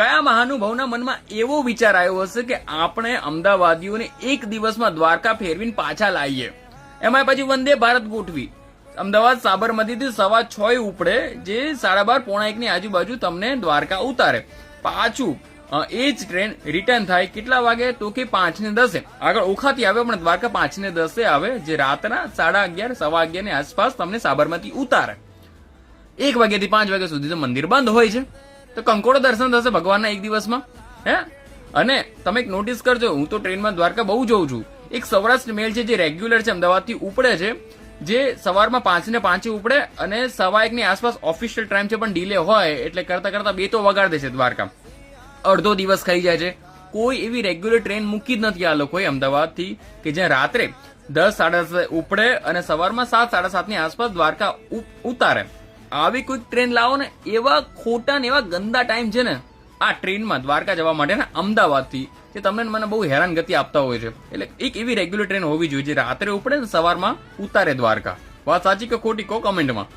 કયા મહાનુભાવના મનમાં એવો વિચાર આવ્યો હશે કે આપણે અમદાવાદીઓને એક દિવસમાં દ્વારકા ફેરવીને પાછા લાવીએ, એમાં પછી વંદે ભારત ગોઠવી અમદાવાદ સાબરમતીથી 6:15 ઉપડે, જે 12:30 પોણા 1 ની આજુબાજુ તમને દ્વારકા ઉતારે, પાછું એ જ ટ્રેન રિટર્ન થાય કેટલા વાગે તો કે 5:10 આગળ ઓખાથી આવે, પણ દ્વારકા 5:10 આવે, જે રાતના 11:30 11:15 ની આસપાસ તમને સાબરમતી ઉતારે. 1 વાગ્યાથી 5 વાગ્યા સુધી તો મંદિર બંધ હોય છે, તો કંકોડો દર્શન થશે ભગવાનના એક દિવસમાં. હે, અને તમે એક નોટિસ કરજો, હું તો ટ્રેનમાં દ્વારકા બહુ જોઉં છું. એક સૌરાષ્ટ્ર મેલ છે જે રેગ્યુલર છે, અમદાવાદથી ઉપડે છે, જે સવારમાં 5:05 ઉપડે અને 1:15 ની આસપાસ ઓફિશિયલ ટાઈમ છે, પણ ડીલે હોય એટલે કરતા કરતા 2 તો વગાડ દે છે દ્વારકા. અડધો દિવસ ખાઈ જાય છે. કોઈ એવી રેગ્યુલર ટ્રેન મૂકી જ નથી આ લોકોએ અમદાવાદથી કે જ્યાં રાત્રે 10 10:30 ઉપડે અને સવારમાં 7 7:30 ની આસપાસ દ્વારકા ઉતારે. આવી કોઈ ટ્રેન લાવો ને, એવા ખોટા ને એવા ગંદા ટાઈમ છે ને આ ટ્રેનમાં દ્વારકા જવા માટે ને અમદાવાદથી, જે તમને મને બહુ હેરાનગતિ આપતા હોય છે. એટલે એક એવી રેગ્યુલર ટ્રેન હોવી જોઈએ જે રાત્રે ઉપડે ને સવારમાં ઉતારે દ્વારકા. વાત સાચી કે ખોટી કહો કમેન્ટમાં.